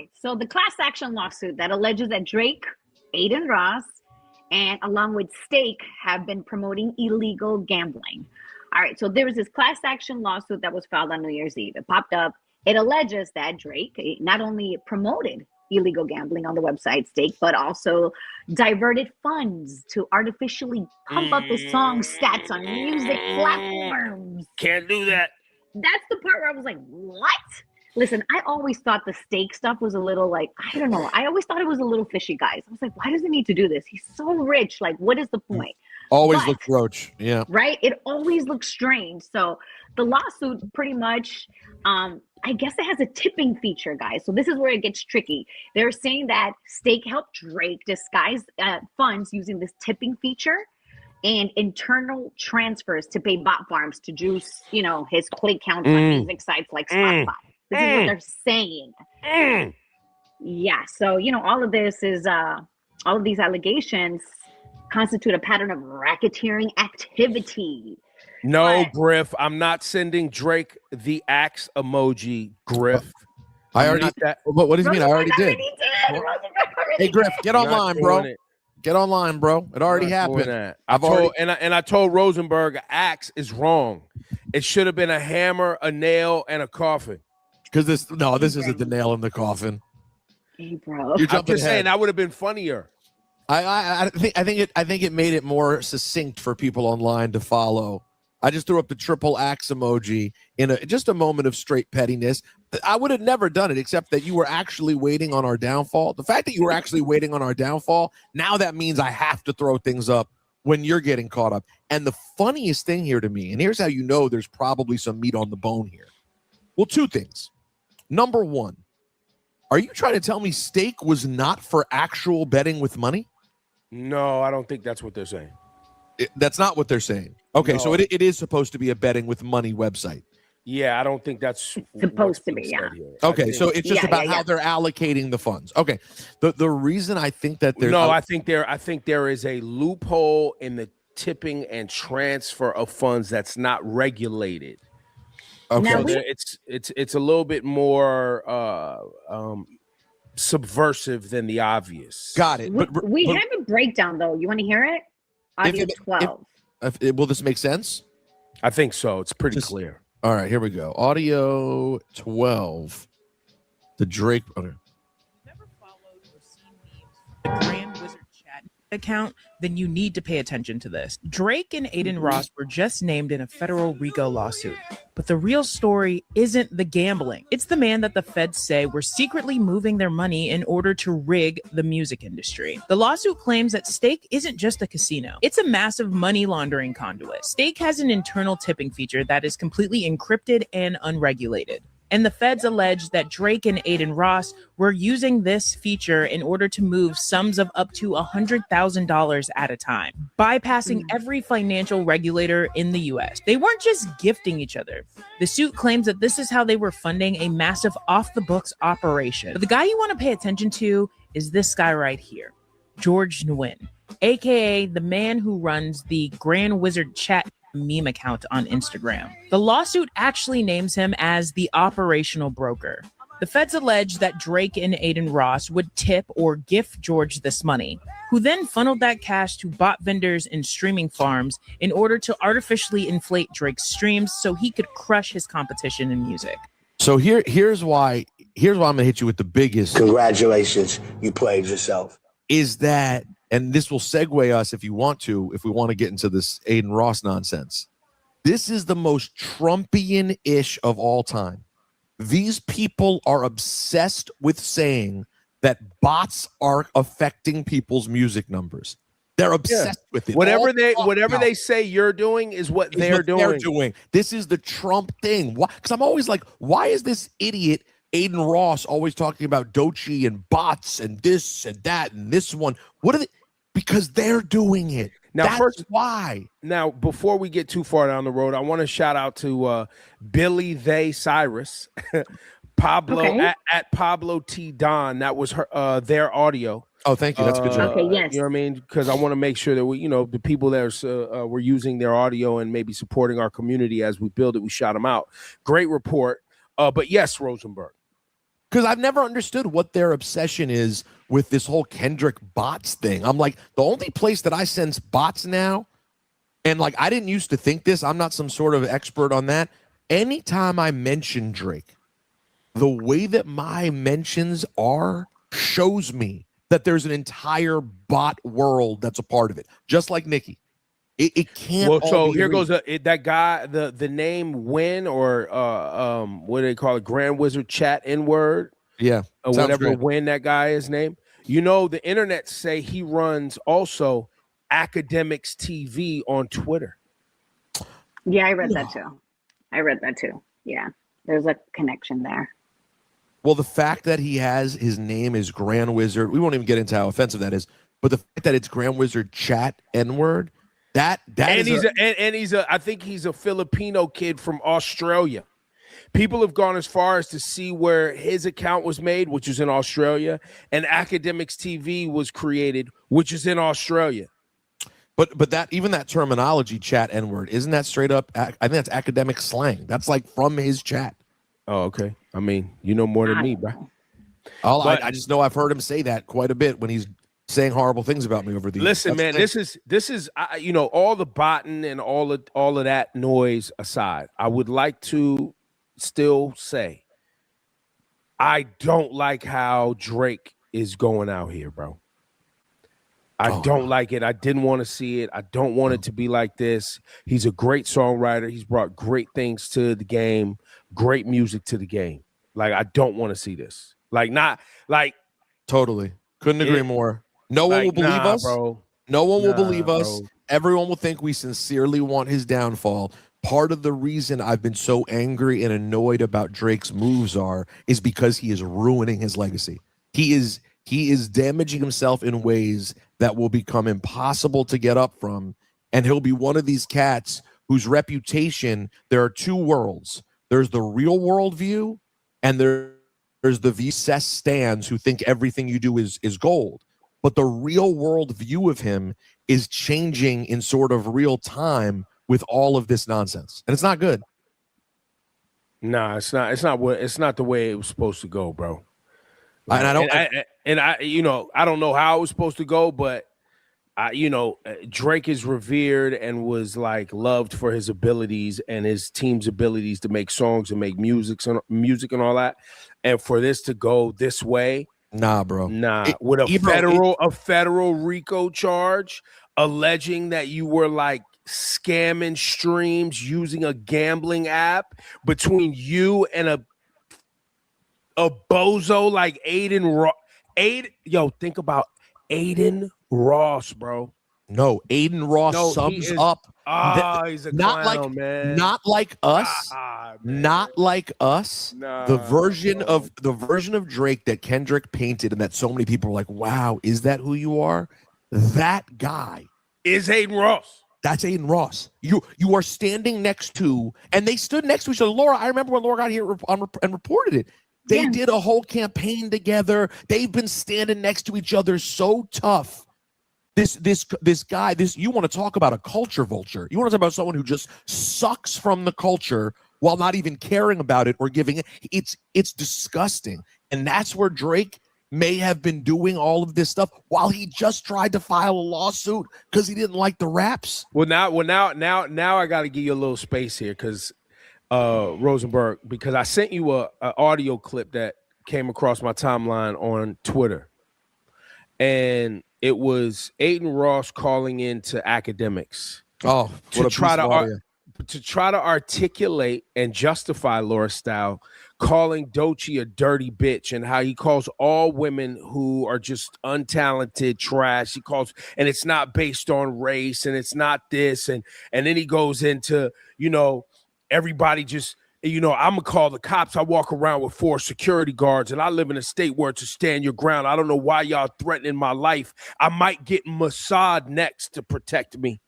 right. So the class action lawsuit that alleges that Drake, Aiden Ross, and along with Stake have been promoting illegal gambling. All right. So there was this class action lawsuit that was filed on New Year's Eve. It popped up. It alleges that Drake not only promoted illegal gambling on the website Stake, but also diverted funds to artificially pump up the song stats on music platforms. Can't do that. That's the part where I was like, what? Listen, I always thought the Stake stuff was a little like, I don't know. I always thought it was a little fishy, guys. I was like, why does he need to do this? He's so rich. Like, what is the point? Always look roach. Yeah. Right? It always looks strange. So the lawsuit pretty much, I guess it has a tipping feature, guys. So this is where it gets tricky. They're saying that Stake helped Drake disguise funds using this tipping feature and internal transfers to pay bot farms to juice, his click counts on music sites like Spotify. This is what they're saying. Yeah. So, all of this is, all of these allegations constitute a pattern of racketeering activity. No, Griff, I'm not sending Drake the axe emoji, Griff. I already did. What do you mean? I already did. Hey, Griff, get online, bro. Get online, bro. It already happened. I told Rosenberg axe is wrong. It should have been a hammer, a nail, and a coffin. Because this isn't the nail in the coffin. Hey, bro. I'm just saying that would have been funnier. I think it made it more succinct for people online to follow. I just threw up the triple axe emoji in just a moment of straight pettiness. I would have never done it except that you were actually waiting on our downfall. The fact that you were actually waiting on our downfall, now that means I have to throw things up when you're getting caught up. And the funniest thing here to me, and here's how you know there's probably some meat on the bone here. Well, two things. Number one, are you trying to tell me Stake was not for actual betting with money? No, I don't think that's what they're saying. That's not what they're saying. Okay, no. So it is supposed to be a betting with money website. Yeah, I don't think that's supposed to be. Yeah. Okay, so it's just about how they're allocating the funds. Okay, the reason I think that there's I think there is a loophole in the tipping and transfer of funds that's not regulated. Okay, so it's a little bit more subversive than the obvious. Got it. We have a breakdown though. You want to hear it? Audio 12. Will this make sense? I think so. It's pretty clear. All right, here we go. Audio 12. The Drake. Okay. Never followed or seen memes from the Grand Wizard chat account, then you need to pay attention to this. Drake and Aiden Ross were just named in a federal RICO lawsuit. But the real story isn't the gambling. It's the man that the feds say were secretly moving their money in order to rig the music industry. The lawsuit claims that Stake isn't just a casino. It's a massive money laundering conduit. Stake has an internal tipping feature that is completely encrypted and unregulated. And the feds allege that Drake and Aiden Ross were using this feature in order to move sums of up to $100,000 at a time, bypassing every financial regulator in the US. They weren't just gifting each other. The suit claims that this is how they were funding a massive off-the-books operation. But the guy you want to pay attention to is this guy right here, George Nguyen, aka the man who runs the Grand Wizard chat meme account on Instagram. The lawsuit actually names him as the operational broker. The feds allege that Drake and Aiden Ross would tip or gift George this money, who then funneled that cash to bot vendors and streaming farms in order to artificially inflate Drake's streams so he could crush his competition in music. So here's why I'm gonna hit you with the biggest. Congratulations, you played yourself. Is that, and this will segue us if we want to get into this Aiden Ross nonsense. This is the most Trumpian-ish of all time. These people are obsessed with saying that bots are affecting people's music numbers. They're obsessed with it. Whatever they say you're doing is what they're doing. This is the Trump thing. Because I'm always like, why is this idiot Aiden Ross always talking about Doechii and bots and this and that and this one? What are they? Because they're doing it. Now, that's why. Now, before we get too far down the road, I want to shout out to Billy They Cyrus, Pablo at Pablo T Don. That was her their audio. Oh, thank you. That's good job. Okay, yes. You know what I mean? Because I want to make sure that we, the people that were using their audio and maybe supporting our community as we build it, we shout them out. Great report. But yes, Rosenberg. because I've never understood what their obsession is with this whole Kendrick bots thing. I'm like, the only place that I sense bots now, and like I didn't used to think this, I'm not some sort of expert on that. Anytime I mention Drake, the way that my mentions are shows me that there's an entire bot world that's a part of it, just like Nicki. It can't. Well, all so be here real. goes that guy, the name Win, or what do they call it, Grand Wizard Chat N-word, Yeah, or sounds whatever great. Win that guy is named. You know, the internet say he runs also Akademiks TV on Twitter. Yeah, I read that too. Yeah, there's a connection there. Well, the fact that he has his name is Grand Wizard, we won't even get into how offensive that is, but the fact that it's Grand Wizard Chat N-word, that And is he's I think he's a Filipino kid from Australia. People have gone as far as to see where his account was made, which is in Australia, and Akademiks TV was created, which is in Australia. But that, even that terminology, chat N-word, isn't that straight up? I think that's academic slang. That's like from his chat. Oh, okay. I mean, you know more than me, bro. I just know I've heard him say that quite a bit when he's saying horrible things about me over the years. Listen, man, this is you know, all the botting and all of that noise aside, I would like to still say I don't like how Drake is going out here, bro. I don't like it. I didn't want to see it. I don't want it to be like this. He's a great songwriter. He's brought great things to the game, great music to the game. Like, I don't want to see this. Like, not like totally. Couldn't agree more. No one will believe us, bro. No one will believe us. Bro. Everyone will think we sincerely want his downfall. Part of the reason I've been so angry and annoyed about Drake's moves is because he is ruining his legacy. He is damaging himself in ways that will become impossible to get up from. And he'll be one of these cats whose reputation, there are two worlds. There's the real world view, and there's the VSS stands who think everything you do is gold. But the real world view of him is changing in sort of real time with all of this nonsense. And it's not good. Nah, it's not the way it was supposed to go, bro. Like, and I you know, I don't know how it was supposed to go, but you know, Drake is revered and was like loved for his abilities and his team's abilities to make songs and make music and all that. And for this to go this way, nah, bro. With a federal RICO charge alleging that you were like scamming streams using a gambling app between you and a bozo like Aiden. Yo, think about Aiden Ross, bro. No, Aiden Ross sums up. He's a clown, man. Not like us. Not like us. The version of Drake that Kendrick painted and that so many people were like, wow, is that who you are? That guy is Aiden Ross. That's Aiden Ross. You are standing next to, and they stood next to each other. Laura, I remember when Laura got here and reported it. They did a whole campaign together. They've been standing next to each other so tough. This guy, you want to talk about a culture vulture. You want to talk about someone who just sucks from the culture while not even caring about it or giving it. It's disgusting. And that's where Drake may have been doing all of this stuff while he just tried to file a lawsuit because he didn't like the raps. Well, now I got to give you a little space here because Rosenberg, because I sent you a audio clip that came across my timeline on Twitter, and it was Aiden Ross calling into Akademiks to try to articulate and justify Laura Style calling Doechii a dirty bitch and how he calls all women who are just untalented trash. He calls, and it's not based on race, and it's not this, and then he goes into, you know, everybody just, you know, I'm gonna call the cops. I walk around with 4 security guards, and I live in a state where it's a stand your ground. I don't know why y'all threatening my life. I might get Mossad next to protect me.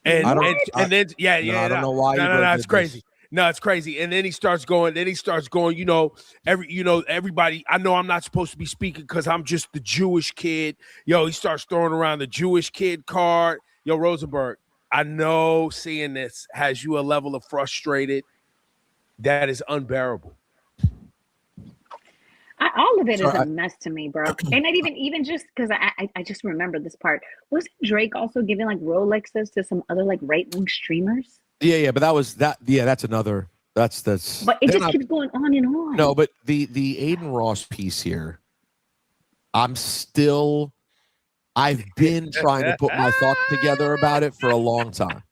I don't know why. No, it's crazy. No, it's crazy. And then he starts going, you know, everybody, I know I'm not supposed to be speaking because I'm just the Jewish kid. Yo, he starts throwing around the Jewish kid card. Yo, Rosenberg, I know seeing this has you a level of frustrated that is unbearable. All of it is Sorry, a mess to me, bro. And not even just because I just remember this part. Wasn't Drake also giving like Rolexes to some other like right wing streamers? Yeah, but that's another. That's But it just keeps going on and on. No, but the Aiden Ross piece here, I've been trying to put my thoughts together about it for a long time.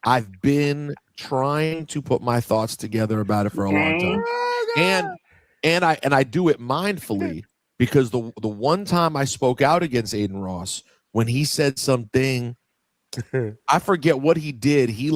I've been trying to put my thoughts together about it for a long time. And I do it mindfully because the one time I spoke out against Aiden Ross, when he said something, I forget what he did. He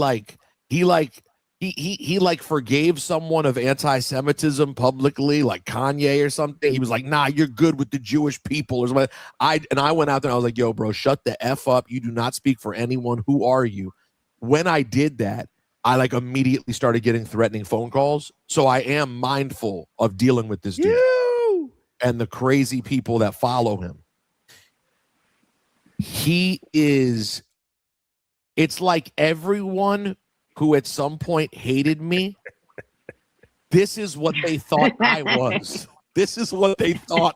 forgave someone of anti-Semitism publicly, like Kanye or something. He was like, "Nah, you're good with the Jewish people," or something. I went out there and I was like, "Yo, bro, shut the F up. You do not speak for anyone. Who are you?" When I did that, I like immediately started getting threatening phone calls. So I am mindful of dealing with this dude and the crazy people that follow him. It's like everyone who at some point hated me, this is what they thought I was. This is what they thought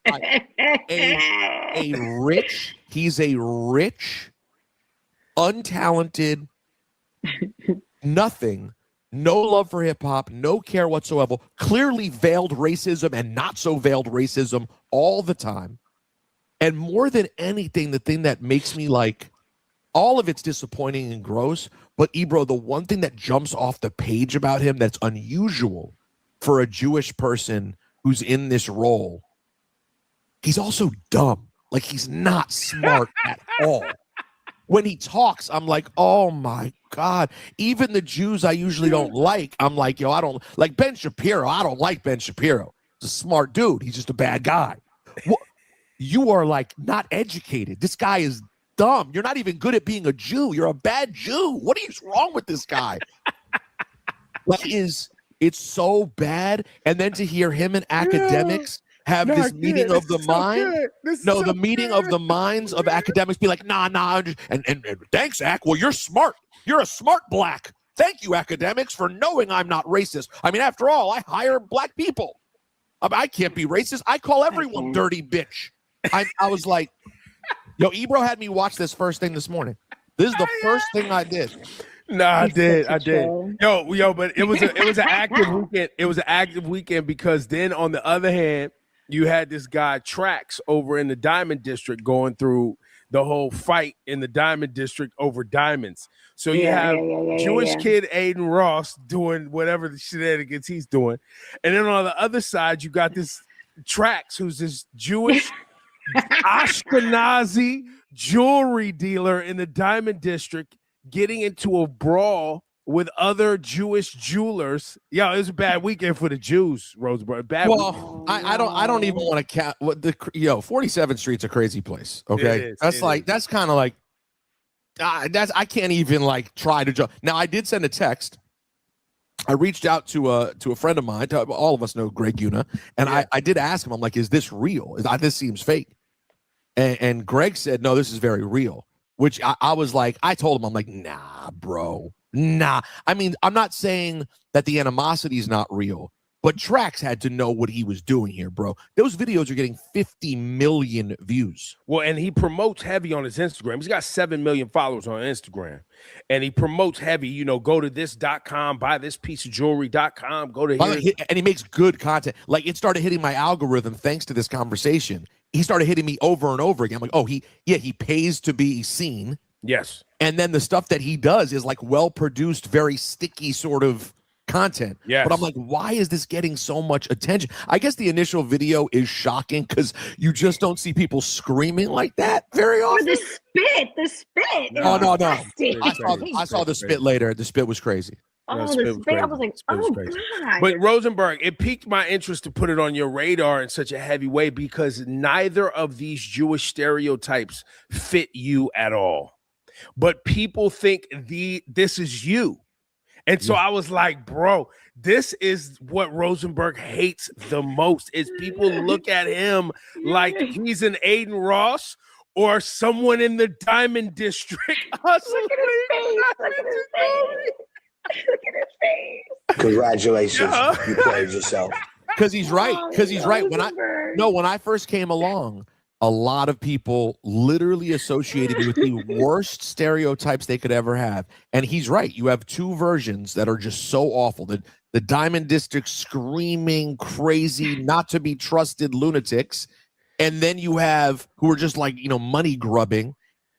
he's a rich, untalented, nothing, no love for hip hop, no care whatsoever, clearly veiled racism and not so veiled racism all the time. And more than anything, the thing that makes me like, all of it's disappointing and gross, but Ebro, the one thing that jumps off the page about him that's unusual for a Jewish person who's in this role, he's also dumb. Like, he's not smart at all. When he talks, I'm like, oh my God. Even the Jews I usually don't like, I'm like, yo, I don't like Ben Shapiro. I don't like Ben Shapiro. He's a smart dude. He's just a bad guy. You are like not educated. This guy is dumb. You're not even good at being a Jew. You're a bad Jew. What is wrong with this guy? It's so bad. And then to hear him and Akademiks have this meeting of the mind. No, the meeting of the minds of Akademiks be like, nah. And thanks, Ak. Well, you're smart. You're a smart black. Thank you, Akademiks, for knowing I'm not racist. I mean, after all, I hire black people. I can't be racist. I call everyone dirty bitch. I was like, yo, Ebro had me watch this first thing this morning. This is the first thing I did. No, I did. Yo, but it was an active weekend. It was an active weekend because then on the other hand, you had this guy Trax over in the Diamond District going through the whole fight in the Diamond District over diamonds. So you have Jewish kid Aiden Ross doing whatever the shenanigans he's doing. And then on the other side, you got this Trax, who's this Jewish Ashkenazi jewelry dealer in the Diamond District, getting into a brawl with other Jewish jewelers. Yo, it was a bad weekend for the Jews, Rosenberg. I don't even want to count what 47th Street's a crazy place. Okay, that's kind of like I can't even like try to jump. Now I did send a text. I reached out to a friend of mine. All of us know Greg Una, and I did ask him. I'm like, "Is this real? This seems fake." And Greg said, "No, this is very real." Which I was like, I told him, I'm like, nah, bro, nah. I mean, I'm not saying that the animosity is not real, but Trax had to know what he was doing here, bro. Those videos are getting 50 million views. Well, and he promotes heavy on his Instagram. He's got 7 million followers on Instagram. And he promotes heavy, go to this.com, buy this piece of jewelry.com, go to here. And he makes good content. Like, it started hitting my algorithm thanks to this conversation. He started hitting me over and over again. I'm like, oh, he pays to be seen. Yes. And then the stuff that he does is like well-produced, very sticky sort of content. Yes. But I'm like, why is this getting so much attention? I guess the initial video is shocking because you just don't see people screaming like that very often. Or the spit. No. I saw the spit later. The spit was crazy. Oh, the spit. I was like, oh, God. But Rosenberg, it piqued my interest to put it on your radar in such a heavy way because neither of these Jewish stereotypes fit you at all. But people think this is you. And so I was like, bro, this is what Rosenberg hates the most is people look at him like he's an Aiden Ross or someone in the Diamond District. Look at his face. Look at his face. Congratulations, you played yourself. Because he's right. Because he's right. When Rosenberg. I first came along, a lot of people literally associated me with the worst stereotypes they could ever have. And he's right. You have two versions that are just so awful. The Diamond District screaming, crazy, not to be trusted lunatics. And then you have who are just like, money grubbing.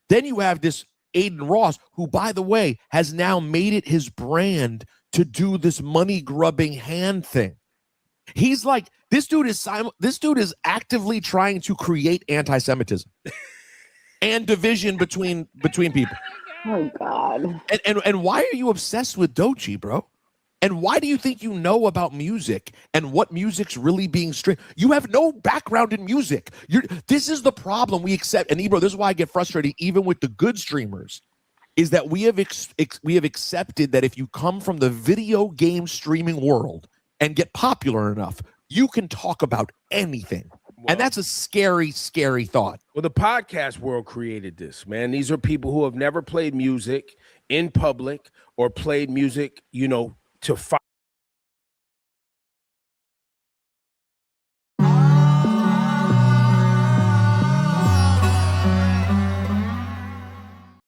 Then you have this Aiden Ross, who, by the way, has now made it his brand to do this money grubbing hand thing. He's like, this dude is actively trying to create anti-Semitism and division between people. Oh God. And why are you obsessed with Doechii, bro? And why do you think you know about music and what music's really being streamed? You have no background in music. This is the problem we accept. And Ebro, this is why I get frustrated even with the good streamers, is that we have accepted that if you come from the video game streaming world and get popular enough, you can talk about anything. And that's a scary, scary thought. Well, the podcast world created this, man. These are people who have never played music in public or played music, to